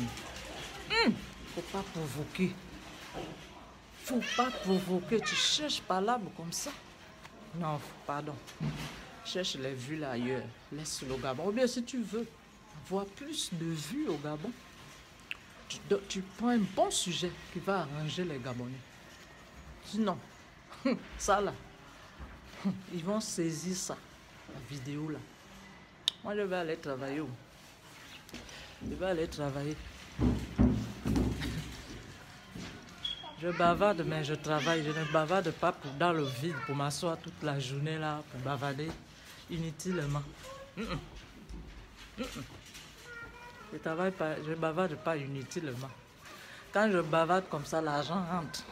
Speaker 1: Faut pas provoquer. Faut pas provoquer. Tu cherches palabre comme ça. Non, pardon. Cherche les vues là ailleurs. Laisse le Gabon. Ou bien si tu veux avoir plus de vues au Gabon, tu prends un bon sujet qui va arranger les Gabonais. Sinon, ça là, ils vont saisir ça, la vidéo là. Moi je vais aller travailler. Je vais aller travailler. Je bavarde, mais je travaille. Je ne bavarde pas dans le vide pour m'asseoir toute la journée là, pour bavarder inutilement. Je travaille pas, je bavarde pas inutilement. Quand je bavarde comme ça, l'argent rentre.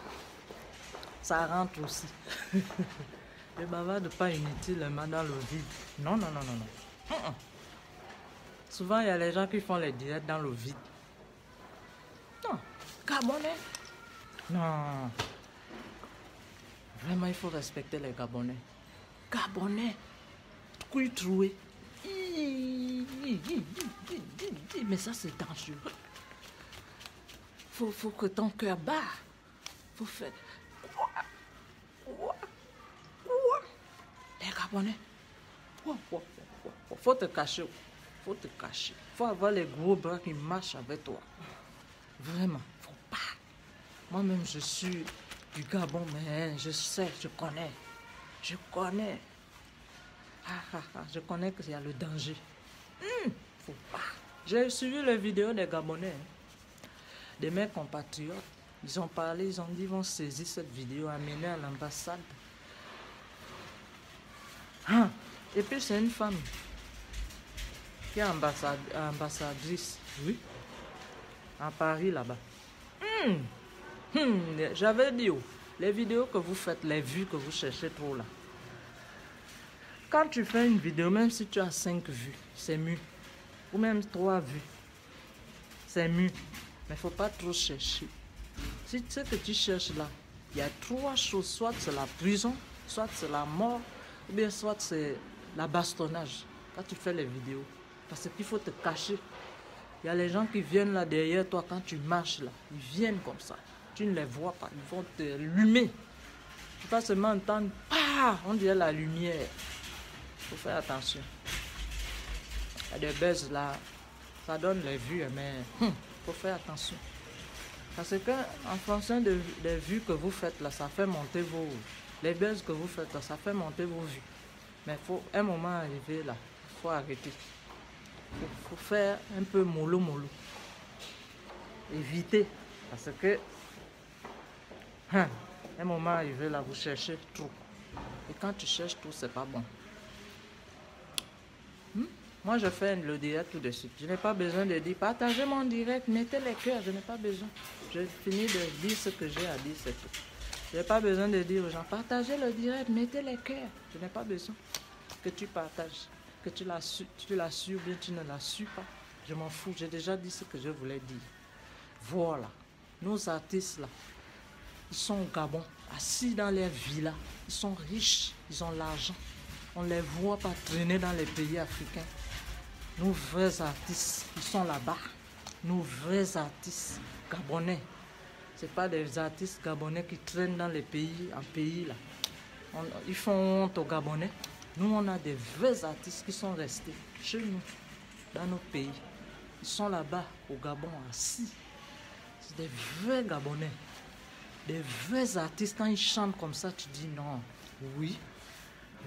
Speaker 1: Ça rentre aussi. Je bavarde pas inutilement dans le vide. Non. Souvent, il y a les gens qui font les directs dans le vide. Non, Gabonais. Non. Vraiment, il faut respecter les Gabonais. Gabonais. Troué. Mais ça, c'est dangereux. Faut que ton cœur bat. Faut faire... Les Gabonais. Faut te cacher. Faut te cacher. Faut avoir les gros bras qui marchent avec toi. Vraiment, faut pas. Moi-même, je suis du Gabon, mais je sais, je connais. Je connais. Je connais qu'il y a le danger. Faut pas. J'ai suivi les vidéos des Gabonais. Des mes compatriotes. Ils ont parlé, ils ont dit, ils vont saisir cette vidéo, amener à l'ambassade. Et puis c'est une femme qui est ambassadrice, oui, à Paris là-bas. J'avais dit, les vidéos que vous faites, les vues que vous cherchez trop là. Quand tu fais une vidéo, même si tu as 5 vues, c'est mieux. Ou même 3 vues, c'est mieux. Mais il ne faut pas trop chercher. Si ce que tu cherches là, il y a 3 choses. Soit c'est la prison, soit c'est la mort, ou bien soit c'est la bastonnage. Quand tu fais les vidéos. Parce qu'il faut te cacher. Il y a les gens qui viennent là derrière toi quand tu marches là. Ils viennent comme ça. Tu ne les vois pas. Ils vont te allumer. Tu vas seulement entendre, on dirait la lumière. Il faut faire attention. Il y a des buzz là. Ça donne les vues, mais il faut faire attention. Parce que en fonction des vues que vous faites là, ça fait monter vos... Les buzz que vous faites là, ça fait monter vos vues. Mais il faut un moment arriver là. Il faut arrêter. Il faut faire un peu mollo. Éviter. Parce que un moment arrivé là, vous cherchez trop. Et quand tu cherches trop, c'est pas bon. Moi, je fais le direct tout de suite. Je n'ai pas besoin de dire partagez mon direct, mettez les cœurs. Je n'ai pas besoin. Je finis de dire ce que j'ai à dire, c'est tout. Je n'ai pas besoin de dire aux gens partagez le direct, mettez les cœurs. Je n'ai pas besoin que tu partages, que tu l'as su ou bien tu ne l'as su pas. Je m'en fous. J'ai déjà dit ce que je voulais dire. Voilà. Nos artistes là, ils sont au Gabon, assis dans leurs villas. Ils sont riches, ils ont l'argent. On ne les voit pas traîner dans les pays africains. Nos vrais artistes, ils sont là-bas. Nos vrais artistes gabonais. Ce pas des artistes gabonais qui traînent dans les pays, en pays là. Ils font honte aux Gabonais. Nous, on a des vrais artistes qui sont restés chez nous, dans nos pays. Ils sont là-bas, au Gabon, assis. C'est des vrais Gabonais. des vrais artistes, quand ils chantent comme ça, tu dis non, oui,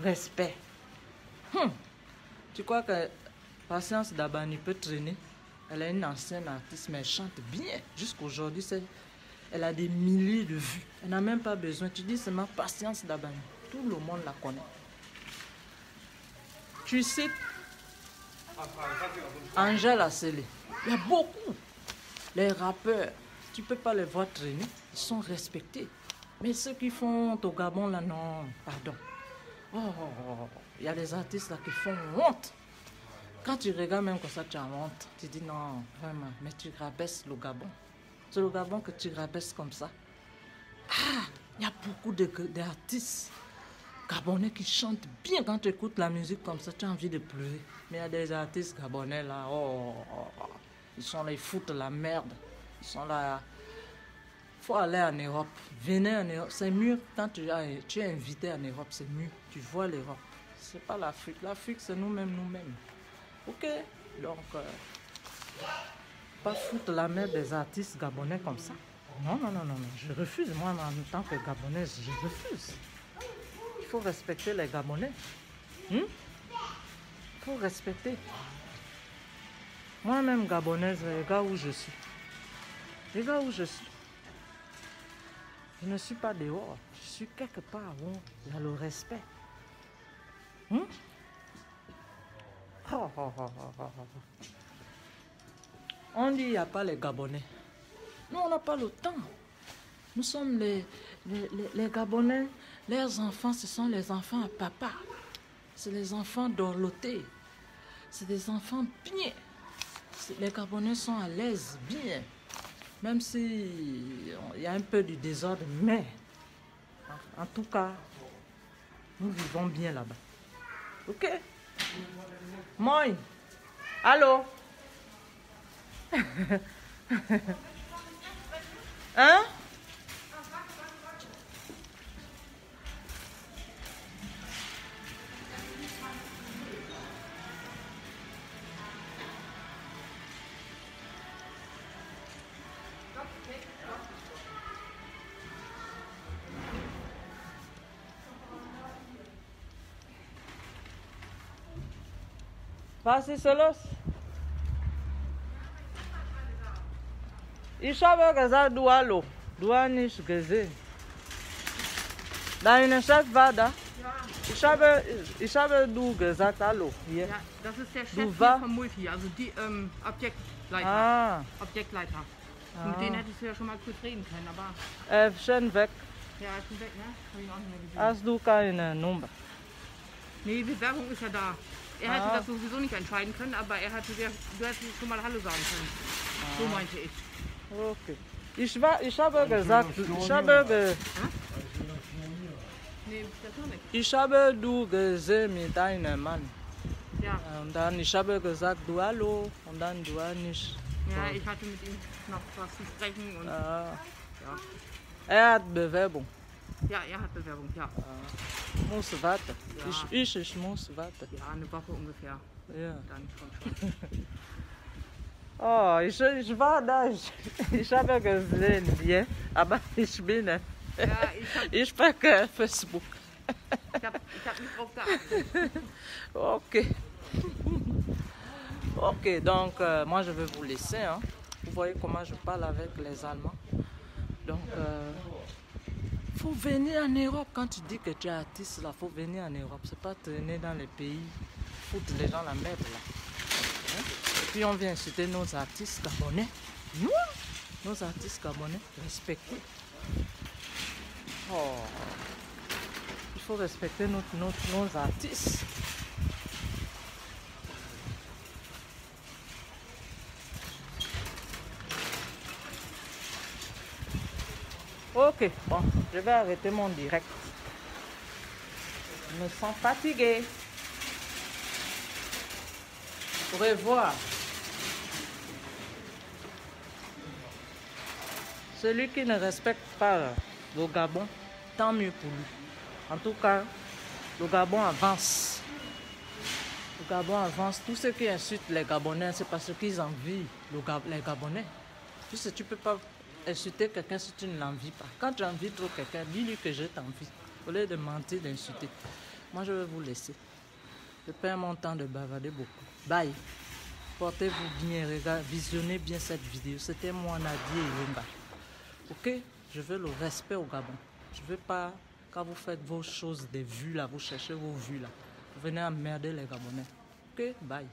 Speaker 1: respect. Tu crois que Patience Dabani peut traîner? Elle est une ancienne artiste, mais elle chante bien. Jusqu'aujourd'hui, elle a des milliers de vues. Elle n'a même pas besoin. Tu dis seulement Patience Dabani. Tout le monde la connaît. Tu cites Angèle Asselé. Il y a beaucoup. Les rappeurs, tu ne peux pas les voir traîner. Ils sont respectés. Mais ceux qui font au Gabon, là, non, pardon. Il y a des artistes là qui font honte. Quand tu regardes même comme ça, tu as honte. Tu dis non, vraiment, mais tu rabaisses le Gabon. C'est le Gabon que tu rabaisses comme ça. Il y a beaucoup d'artistes gabonais qui chantent bien. Quand tu écoutes la musique comme ça, tu as envie de pleurer. Mais il y a des artistes gabonais là, ils sont là, ils foutent la merde. Ils sont là. Il faut aller en Europe. Venez en Europe. C'est mieux quand tu es invité en Europe, c'est mieux. Tu vois l'Europe. C'est pas l'Afrique. L'Afrique, c'est nous-mêmes. Ok? Donc, pas foutre la merde des artistes gabonais comme ça. Non. Je refuse. Moi, en tant que gabonaise, je refuse. Il faut respecter les Gabonais. Il faut respecter. Moi-même, gabonaise, regarde où je suis. Regarde où je suis. Je ne suis pas dehors. Je suis quelque part où il y a le respect. On dit qu'il n'y a pas les Gabonais. Nous, on n'a pas le temps. Nous sommes les Gabonais. Leurs enfants, ce sont les enfants à papa. C'est les enfants dorlotés. C'est des enfants bien. Les Gabonais sont à l'aise, bien. Même s'il y a un peu du désordre, mais en tout cas, nous vivons bien là-bas. Ok? Moi, allô? Hein? Was ist so los? Ich habe gesagt, du hallo. Du hast nicht gesehen. Deine Chef war da? Ja. Ich habe du gesagt, hallo. Hier.
Speaker 2: Ja, das ist der Chef vom Multi, also die Objektleiter. Objektleiter. Mit denen hättest du ja schon mal kurz reden können, aber...
Speaker 1: Er ist schon weg.
Speaker 2: Ja, er ist schon weg, ne? Habe ich auch nicht mehr gesehen.
Speaker 1: Hast du keine Nummer?
Speaker 2: Nee, die Bewerbung ist ja da. Er hätte das sowieso nicht entscheiden können, aber du hättest schon mal Hallo sagen können. So meinte ich.
Speaker 1: Okay. Ich habe gesagt, ich habe du gesehen mit einem Mann.
Speaker 2: Ja.
Speaker 1: Und dann ich habe gesagt, du hallo, und dann du hast nicht.
Speaker 2: Ja, ich hatte mit ihm noch was zu sprechen und ja.
Speaker 1: Er hat Bewerbung.
Speaker 2: Ja, er hat Bewerbung, ja.
Speaker 1: Muss warten.
Speaker 2: Ja.
Speaker 1: Ich muss warten.
Speaker 2: Ja, eine Woche ungefähr.
Speaker 1: Ja.
Speaker 2: Dann kommt schon.
Speaker 1: Oh, ich war da, ich habe gesehen, ja, aber ich bin,
Speaker 2: Ja,
Speaker 1: ich spreche Facebook.
Speaker 2: Ich hab nicht drauf geachtet.
Speaker 1: Ok. Ok, donc moi je vais vous laisser. Hein. Vous voyez comment je parle avec les Allemands. Donc, faut venir en Europe. Quand tu dis que tu es artiste, là, faut venir en Europe. C'est pas traîner dans les pays, foutre les gens la merde là. Hein? Et puis on vient inciter nos artistes gabonais. Nous, nos artistes gabonais, respecter. Oh, il faut respecter nos artistes. Ok, bon, je vais arrêter mon direct. Je me sens fatiguée. Au revoir. Celui qui ne respecte pas le Gabon, tant mieux pour lui. En tout cas, le Gabon avance. Le Gabon avance. Tous ceux qui insultent les Gabonais, c'est parce qu'ils envient les Gabonais. Tu sais, tu peux pas insulter quelqu'un si tu ne l'envies pas. Quand tu envies trop quelqu'un, dis-lui que je t'envie. Au lieu de mentir, d'insulter. Moi, je vais vous laisser. Je perds mon temps de bavarder beaucoup. Bye. Portez-vous bien, regardez, visionnez bien cette vidéo. C'était moi, Nadia Ilunga. Ok? Je veux le respect au Gabon. Je veux pas, quand vous faites vos choses, des vues là, vous cherchez vos vues là. Vous venez emmerder les Gabonais. Ok? Bye.